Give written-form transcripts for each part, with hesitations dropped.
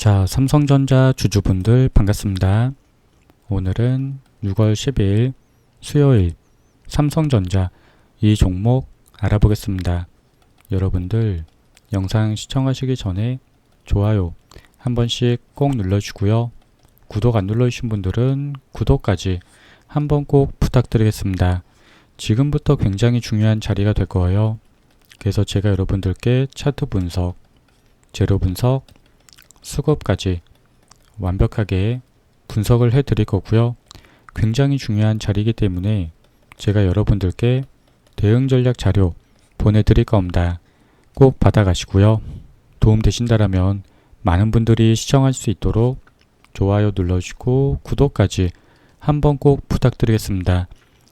자, 삼성전자 주주분들 반갑습니다. 오늘은 6월 10일 수요일 삼성전자 이 종목 알아보겠습니다. 여러분들 영상 시청하시기 전에 좋아요 한 번씩 꼭 눌러주고요. 구독 안 눌러주신 분들은 구독까지 한번 꼭 부탁드리겠습니다. 지금부터 굉장히 중요한 자리가 될 거예요. 그래서 제가 여러분들께 차트 분석, 재료 분석, 수급까지 완벽하게 분석을 해 드릴 거고요. 굉장히 중요한 자리이기 때문에 제가 여러분들께 대응 전략 자료 보내드릴 겁니다. 꼭 받아가시고요. 도움 되신다라면 많은 분들이 시청할 수 있도록 좋아요 눌러주시고 구독까지 한번 꼭 부탁드리겠습니다.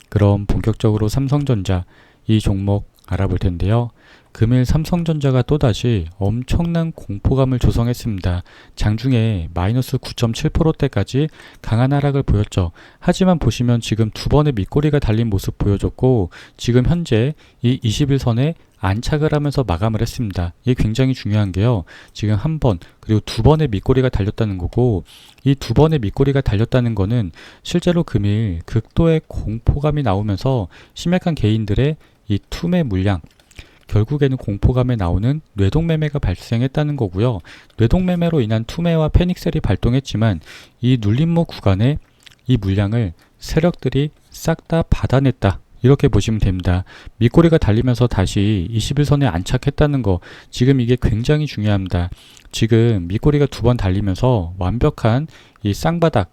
그럼 본격적으로 삼성전자 이 종목 알아볼 텐데요. 금일 삼성전자가 또다시 엄청난 공포감을 조성했습니다. 장중에 마이너스 9.7%대까지 강한 하락을 보였죠. 하지만 보시면 지금 두 번의 밑꼬리가 달린 모습 보여줬고 지금 현재 이 21선에 안착을 하면서 마감을 했습니다. 이게 굉장히 중요한 게요. 지금 한 번 그리고 두 번의 밑꼬리가 달렸다는 거고 이 두 번의 밑꼬리가 달렸다는 거는 실제로 금일 극도의 공포감이 나오면서 심약한 개인들의 이 투매 물량 결국에는 공포감에 나오는 뇌동매매가 발생했다는 거고요. 뇌동매매로 인한 투매와 패닉셀이 발동했지만 이 눌림목 구간에 이 물량을 세력들이 싹 다 받아냈다. 이렇게 보시면 됩니다. 밑꼬리가 달리면서 다시 21선에 안착했다는 거 지금 이게 굉장히 중요합니다. 지금 밑꼬리가 두 번 달리면서 완벽한 이 쌍바닥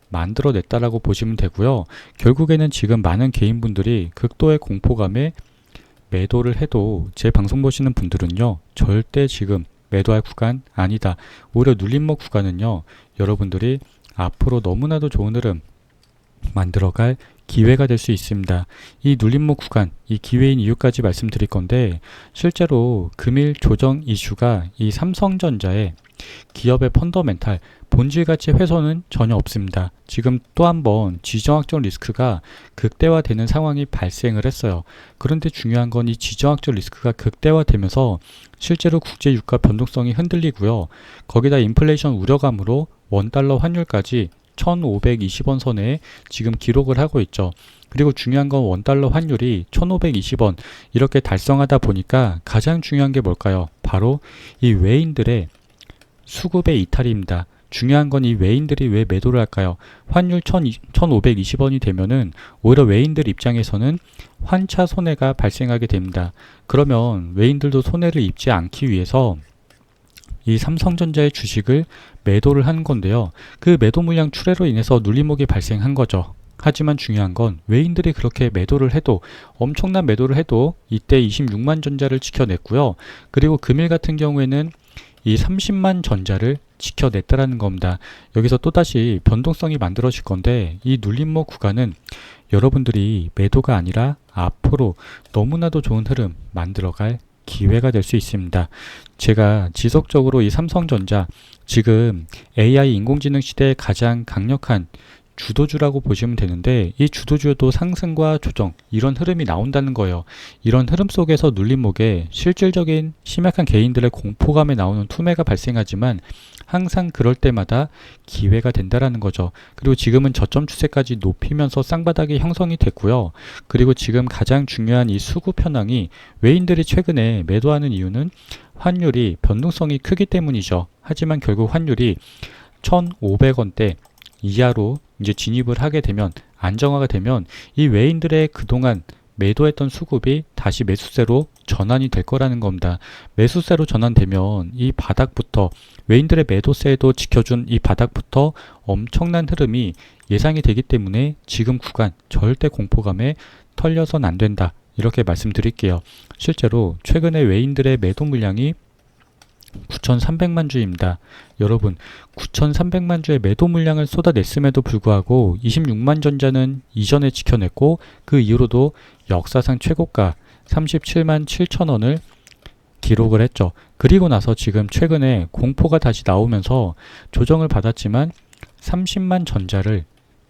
만들어냈다라고 보시면 되고요. 결국에는 지금 많은 개인분들이 극도의 공포감에 매도를 해도 제 방송 보시는 분들은요 절대 지금 매도할 구간 아니다. 오히려 눌림목 구간은요 여러분들이 앞으로 너무나도 좋은 흐름 만들어갈 기회가 될 수 있습니다. 이 눌림목 구간, 이 기회인 이유까지 말씀드릴 건데 실제로 금일 조정 이슈가 이 삼성전자의 기업의 펀더멘탈 본질가치 훼손은 전혀 없습니다. 지금 또 한 번 지정학적 리스크가 극대화되는 상황이 발생을 했어요. 그런데 중요한 건 이 지정학적 리스크가 극대화되면서 실제로 국제 유가 변동성이 흔들리고요. 거기다 인플레이션 우려감으로 원달러 환율까지 1520원 선에 지금 기록을 하고 있죠. 그리고 중요한 건 원달러 환율이 1520원 이렇게 달성하다 보니까 가장 중요한 게 뭘까요? 바로 이 외인들의 수급의 이탈입니다. 중요한 건 이 외인들이 왜 매도를 할까요? 환율 1520원이 되면은 오히려 외인들 입장에서는 환차 손해가 발생하게 됩니다. 그러면 외인들도 손해를 입지 않기 위해서 이 삼성전자의 주식을 매도를 한 건데요. 그 매도 물량 출회로 인해서 눌림목이 발생한 거죠. 하지만 중요한 건 외인들이 그렇게 매도를 해도 엄청난 매도를 해도 이때 26만 전자를 지켜냈고요. 그리고 금일 같은 경우에는 이 30만 전자를 지켜냈다라는 겁니다. 여기서 또다시 변동성이 만들어질 건데 이 눌림목 구간은 여러분들이 매도가 아니라 앞으로 너무나도 좋은 흐름 만들어갈 기회가 될 수 있습니다. 제가 지속적으로 이 삼성전자 지금 AI 인공지능 시대의 가장 강력한 주도주라고 보시면 되는데 이 주도주도 상승과 조정 이런 흐름이 나온다는 거예요. 이런 흐름 속에서 눌림목에 실질적인 심약한 개인들의 공포감에 나오는 투매가 발생하지만 항상 그럴 때마다 기회가 된다라는 거죠. 그리고 지금은 저점 추세까지 높이면서 쌍바닥이 형성이 됐고요. 그리고 지금 가장 중요한 이 수급 현황이 외인들이 최근에 매도하는 이유는 환율이 변동성이 크기 때문이죠. 하지만 결국 환율이 1,500원대 이하로 이제 진입을 하게 되면 안정화가 되면 이 외인들의 그동안 매도했던 수급이 다시 매수세로 전환이 될 거라는 겁니다. 매수세로 전환되면 이 바닥부터 외인들의 매도세도 지켜준 이 바닥부터 엄청난 흐름이 예상이 되기 때문에 지금 구간 절대 공포감에 털려선 안 된다. 이렇게 말씀드릴게요. 실제로 최근에 외인들의 매도 물량이 9,300만 주입니다. 여러분 9,300만 주의 매도 물량을 쏟아냈음에도 불구하고 26만 전자는 이전에 지켜냈고 그 이후로도 역사상 최고가 37만 7천 원을 기록을 했죠. 그리고 나서 지금 최근에 공포가 다시 나오면서 조정을 받았지만 30만 전자를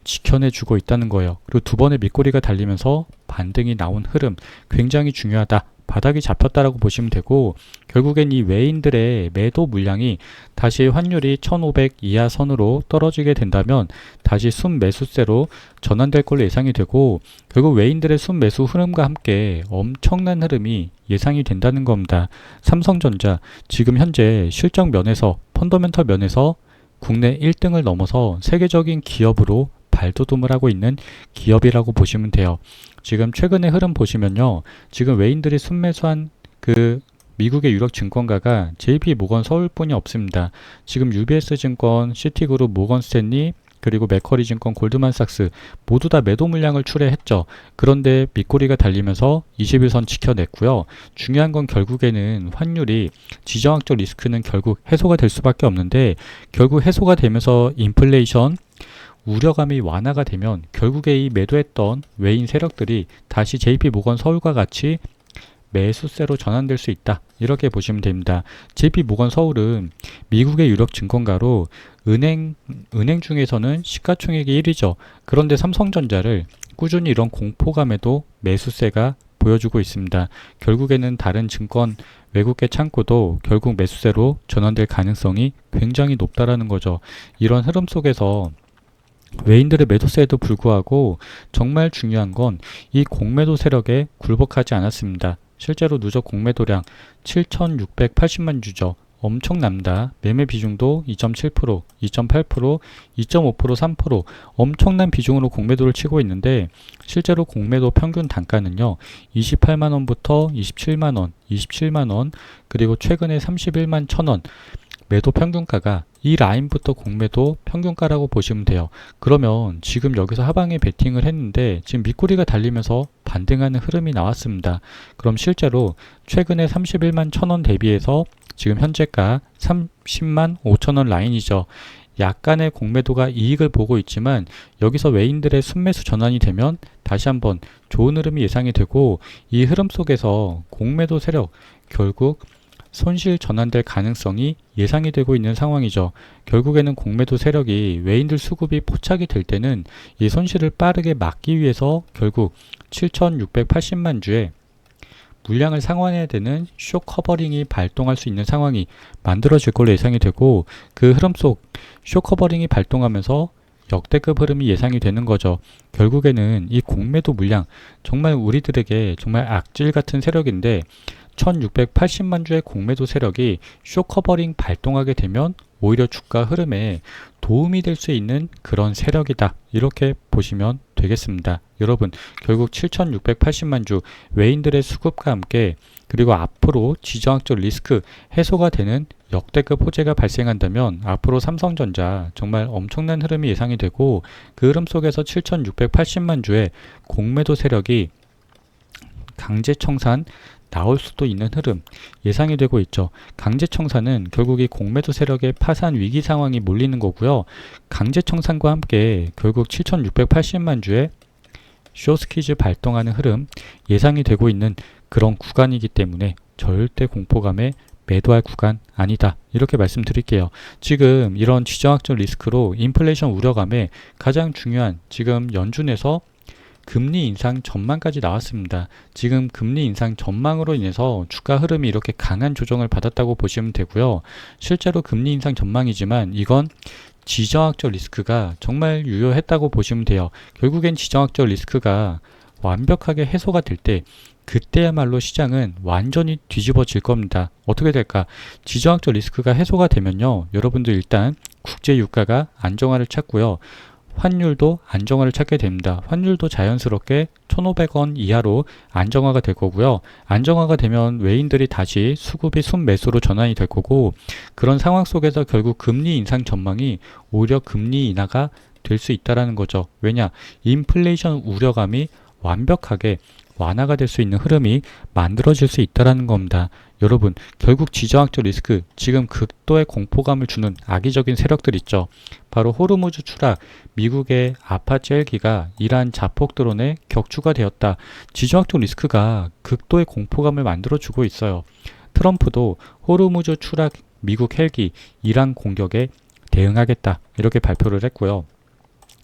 지켜내주고 있다는 거예요. 그리고 두 번의 밑꼬리가 달리면서 반등이 나온 흐름 굉장히 중요하다. 바닥이 잡혔다라고 보시면 되고, 결국엔 이 외인들의 매도 물량이 다시 환율이 1500 이하 선으로 떨어지게 된다면 다시 순매수세로 전환될 걸로 예상이 되고, 결국 외인들의 순매수 흐름과 함께 엄청난 흐름이 예상이 된다는 겁니다. 삼성전자 지금 현재 실적 면에서, 펀더멘털 면에서 국내 1등을 넘어서 세계적인 기업으로 발돋움을 하고 있는 기업이라고 보시면 돼요. 지금 최근의 흐름 보시면요, 지금 외인들이 순매수한 그 미국의 유력 증권가가 JP 모건 서울뿐이 없습니다. 지금 UBS 증권, 시티그룹, 모건 스탠리, 그리고 맥쿼리 증권, 골드만삭스 모두 다 매도 물량을 출회했죠. 그런데 밑꼬리가 달리면서 21선 지켜냈고요. 중요한 건 결국에는 환율이, 지정학적 리스크는 결국 해소가 될 수밖에 없는데, 결국 해소가 되면서 인플레이션 우려감이 완화가 되면 결국에 이 매도했던 외인 세력들이 다시 JP 모건 서울과 같이 매수세로 전환될 수 있다, 이렇게 보시면 됩니다. JP 모건 서울은 미국의 유력 증권가로 은행 중에서는 시가총액이 1위죠. 그런데 삼성전자를 꾸준히 이런 공포감에도 매수세가 보여주고 있습니다. 결국에는 다른 증권 외국계 창구도 결국 매수세로 전환될 가능성이 굉장히 높다라는 거죠. 이런 흐름 속에서 외인들의 매도세에도 불구하고 정말 중요한 건 이 공매도 세력에 굴복하지 않았습니다. 실제로 누적 공매도량 7,680만 주죠. 엄청납니다. 매매 비중도 2.7%, 2.8%, 2.5%, 3% 엄청난 비중으로 공매도를 치고 있는데, 실제로 공매도 평균 단가는요, 28만원부터 27만원, 27만원, 그리고 최근에 31만 1,000원, 매도 평균가가 이 라인부터 공매도 평균가라고 보시면 돼요. 그러면 지금 여기서 하방에 베팅을 했는데 지금 밑꼬리가 달리면서 반등하는 흐름이 나왔습니다. 그럼 실제로 최근에 31만 1,000원 대비해서 지금 현재가 30만 5천원 라인이죠. 약간의 공매도가 이익을 보고 있지만 여기서 외인들의 순매수 전환이 되면 다시 한번 좋은 흐름이 예상이 되고, 이 흐름 속에서 공매도 세력 결국 손실 전환될 가능성이 예상이 되고 있는 상황이죠. 결국에는 공매도 세력이 외인들 수급이 포착이 될 때는 이 손실을 빠르게 막기 위해서 결국 7,680만 주의 물량을 상환해야 되는 쇼 커버링이 발동할 수 있는 상황이 만들어질 걸로 예상이 되고, 그 흐름 속 쇼 커버링이 발동하면서 역대급 흐름이 예상이 되는 거죠. 결국에는 이 공매도 물량, 정말 우리들에게 정말 악질 같은 세력인데 1680만 주의 공매도 세력이 쇼 커버링 발동하게 되면 오히려 주가 흐름에 도움이 될 수 있는 그런 세력이다, 이렇게 보시면 되겠습니다. 여러분, 결국 7680만 주 외인들의 수급과 함께, 그리고 앞으로 지정학적 리스크 해소가 되는 역대급 호재가 발생한다면 앞으로 삼성전자 정말 엄청난 흐름이 예상이 되고, 그 흐름 속에서 7680만 주의 공매도 세력이 강제 청산 나올 수도 있는 흐름 예상이 되고 있죠. 강제 청산은 결국 이 공매도 세력의 파산 위기 상황이 몰리는 거고요. 강제 청산과 함께 결국 7680만 주의 숏스퀴즈 발동하는 흐름 예상이 되고 있는 그런 구간이기 때문에 절대 공포감에 매도할 구간 아니다, 이렇게 말씀드릴게요. 지금 이런 지정학적 리스크로 인플레이션 우려감에 가장 중요한, 지금 연준에서 금리 인상 전망까지 나왔습니다. 지금 금리 인상 전망으로 인해서 주가 흐름이 이렇게 강한 조정을 받았다고 보시면 되고요. 실제로 금리 인상 전망이지만 이건 지정학적 리스크가 정말 유효했다고 보시면 돼요. 결국엔 지정학적 리스크가 완벽하게 해소가 될 때 그때야말로 시장은 완전히 뒤집어질 겁니다. 어떻게 될까? 지정학적 리스크가 해소가 되면요, 여러분들 일단 국제 유가가 안정화를 찾고요, 환율도 안정화를 찾게 됩니다. 환율도 자연스럽게 1,500원 이하로 안정화가 될 거고요. 안정화가 되면 외인들이 다시 수급이 순매수로 전환이 될 거고, 그런 상황 속에서 결국 금리 인상 전망이 오히려 금리 인하가 될 수 있다는 거죠. 왜냐? 인플레이션 우려감이 완벽하게 완화가 될 수 있는 흐름이 만들어질 수 있다는 겁니다. 여러분, 결국 지정학적 리스크, 지금 극도의 공포감을 주는 악의적인 세력들 있죠. 바로 호르무즈 추락, 미국의 아파치 헬기가 이란 자폭 드론에 격추가 되었다. 지정학적 리스크가 극도의 공포감을 만들어주고 있어요. 트럼프도 호르무즈 추락, 미국 헬기, 이란 공격에 대응하겠다, 이렇게 발표를 했고요.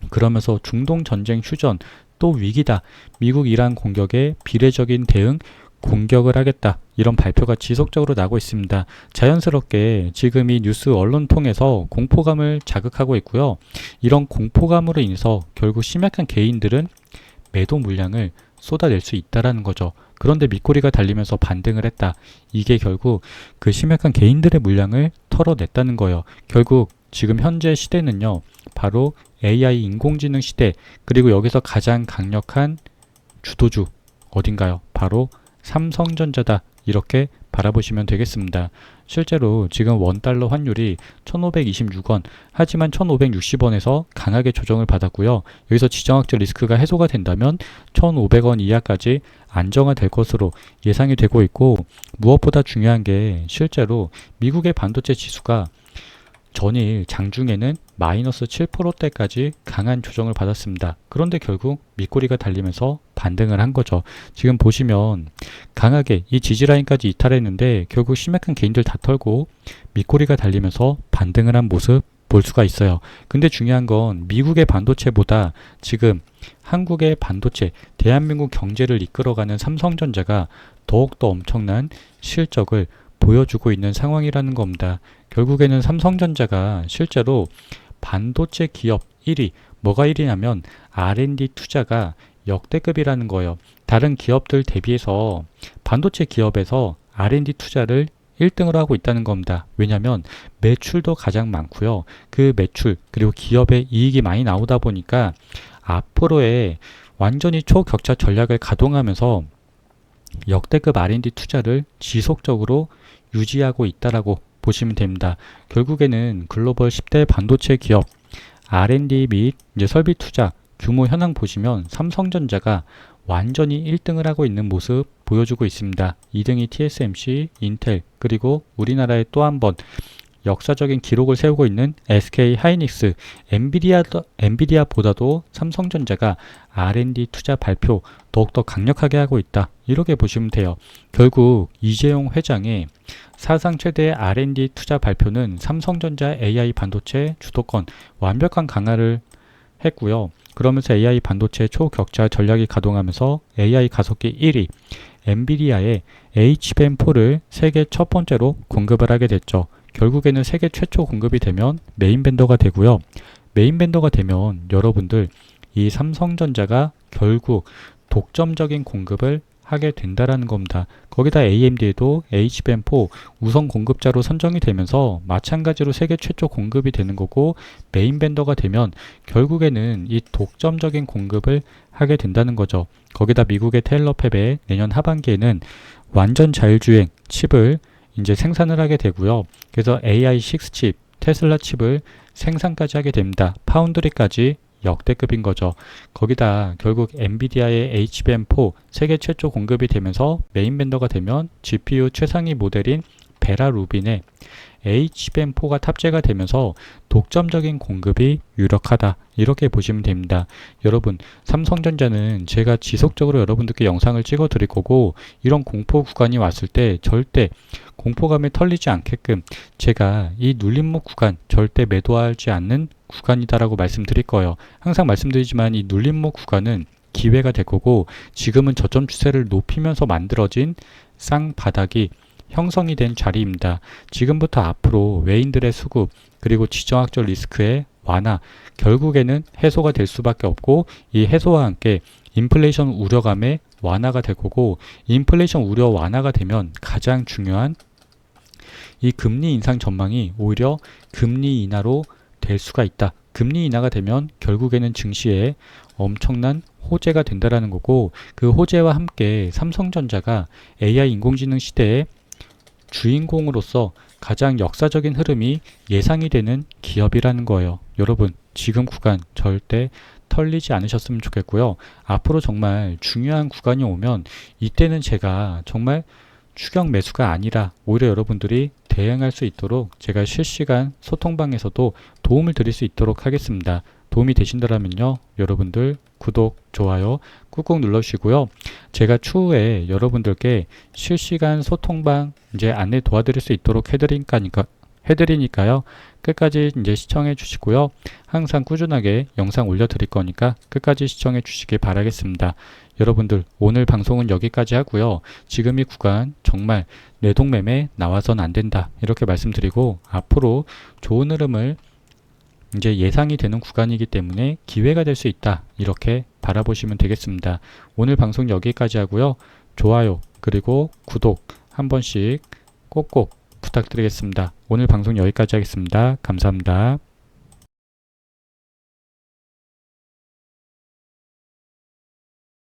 그러면서 중동 전쟁 휴전, 또 위기다, 미국 이란 공격에 비례적인 대응 공격을 하겠다, 이런 발표가 지속적으로 나고 있습니다. 자연스럽게 지금 이 뉴스 언론 통해서 공포감을 자극하고 있고요. 이런 공포감으로 인해서 결국 심약한 개인들은 매도 물량을 쏟아낼 수 있다라는 거죠. 그런데 밑꼬리가 달리면서 반등을 했다. 이게 결국 그 심약한 개인들의 물량을 털어냈다는 거예요. 결국 지금 현재 시대는요, 바로 AI 인공지능 시대, 그리고 여기서 가장 강력한 주도주 어딘가요? 바로 삼성전자다, 이렇게 바라보시면 되겠습니다. 실제로 지금 원달러 환율이 1526원, 하지만 1560원에서 강하게 조정을 받았고요. 여기서 지정학적 리스크가 해소가 된다면 1500원 이하까지 안정화될 것으로 예상이 되고 있고, 무엇보다 중요한 게 실제로 미국의 반도체 지수가 전일 장중에는 마이너스 7%대까지 강한 조정을 받았습니다. 그런데 결국 밑꼬리가 달리면서 반등을 한 거죠. 지금 보시면 강하게 이 지지라인까지 이탈했는데 결국 심각한 개인들 다 털고 밑꼬리가 달리면서 반등을 한 모습 볼 수가 있어요. 근데 중요한 건 미국의 반도체보다 지금 한국의 반도체, 대한민국 경제를 이끌어가는 삼성전자가 더욱더 엄청난 실적을 보여주고 있는 상황이라는 겁니다. 결국에는 삼성전자가 실제로 반도체 기업 1위, 뭐가 1위냐면 R&D 투자가 역대급이라는 거예요. 다른 기업들 대비해서 반도체 기업에서 R&D 투자를 1등으로 하고 있다는 겁니다. 왜냐하면 매출도 가장 많고요. 그 매출 그리고 기업의 이익이 많이 나오다 보니까 앞으로의 완전히 초격차 전략을 가동하면서 역대급 R&D 투자를 지속적으로 유지하고 있다라고 보시면 됩니다. 결국에는 글로벌 10대 반도체 기업 R&D 및 이제 설비 투자 규모 현황 보시면 삼성전자가 완전히 1등을 하고 있는 모습 보여주고 있습니다. 2등이 TSMC, 인텔, 그리고 우리나라에 또 한 번 역사적인 기록을 세우고 있는 SK 하이닉스, 엔비디아보다도 삼성전자가 R&D 투자 발표 더욱더 강력하게 하고 있다, 이렇게 보시면 돼요. 결국 이재용 회장의 사상 최대의 R&D 투자 발표는 삼성전자 AI 반도체 주도권 완벽한 강화를 했고요. 그러면서 AI 반도체 초격차 전략이 가동하면서 AI 가속기 1위 엔비디아의 HBM4를 세계 첫 번째로 공급을 하게 됐죠. 결국에는 세계 최초 공급이 되면 메인 벤더가 되고요. 메인 벤더가 되면 여러분들 이 삼성전자가 결국 독점적인 공급을 하게 된다라는 겁니다. 거기다 AMD에도 HBM4 우선 공급자로 선정이 되면서 마찬가지로 세계 최초 공급이 되는 거고, 메인 벤더가 되면 결국에는 이 독점적인 공급을 하게 된다는 거죠. 거기다 미국의 테일러 팹에 내년 하반기에는 완전 자율주행 칩을 이제 생산을 하게 되고요. 그래서 AI6 칩, 테슬라 칩을 생산까지 하게 됩니다. 파운드리까지 역대급인 거죠. 거기다 결국 엔비디아의 HBM4 세계 최초 공급이 되면서 메인 벤더가 되면 GPU 최상위 모델인 베라 루빈에 HBM4가 탑재가 되면서 독점적인 공급이 유력하다, 이렇게 보시면 됩니다. 여러분, 삼성전자는 제가 지속적으로 여러분들께 영상을 찍어 드릴 거고, 이런 공포 구간이 왔을 때 절대 공포감에 털리지 않게끔 제가 이 눌림목 구간 절대 매도하지 않는 구간이다라고 말씀드릴 거예요. 항상 말씀드리지만 이 눌림목 구간은 기회가 될 거고, 지금은 저점 추세를 높이면서 만들어진 쌍바닥이 형성이 된 자리입니다. 지금부터 앞으로 외인들의 수급 그리고 지정학적 리스크의 완화, 결국에는 해소가 될 수밖에 없고, 이 해소와 함께 인플레이션 우려감의 완화가 될 거고, 인플레이션 우려 완화가 되면 가장 중요한 이 금리 인상 전망이 오히려 금리 인하로 될 수가 있다. 금리 인하가 되면 결국에는 증시에 엄청난 호재가 된다라는 거고, 그 호재와 함께 삼성전자가 AI 인공지능 시대에 주인공으로서 가장 역사적인 흐름이 예상이 되는 기업이라는 거예요. 여러분, 지금 구간 절대 털리지 않으셨으면 좋겠고요. 앞으로 정말 중요한 구간이 오면 이때는 제가 정말 추격 매수가 아니라 오히려 여러분들이 대응할 수 있도록 제가 실시간 소통방에서도 도움을 드릴 수 있도록 하겠습니다. 도움이 되신다면요, 여러분들 구독, 좋아요 꾹꾹 눌러주시고요. 제가 추후에 여러분들께 실시간 소통방 이제 안내 도와드릴 수 있도록 해드리니까요. 끝까지 이제 시청해 주시고요. 항상 꾸준하게 영상 올려드릴 거니까 끝까지 시청해 주시길 바라겠습니다. 여러분들 오늘 방송은 여기까지 하고요. 지금 이 구간 정말 내동매매 나와선 안 된다 이렇게 말씀드리고 앞으로 좋은 흐름을 이제 예상이 되는 구간이기 때문에 기회가 될 수 있다 이렇게 바라보시면 되겠습니다. 오늘 방송 여기까지 하고요. 좋아요 그리고 구독 한 번씩 꼭꼭 부탁드리겠습니다. 오늘 방송 여기까지 하겠습니다. 감사합니다.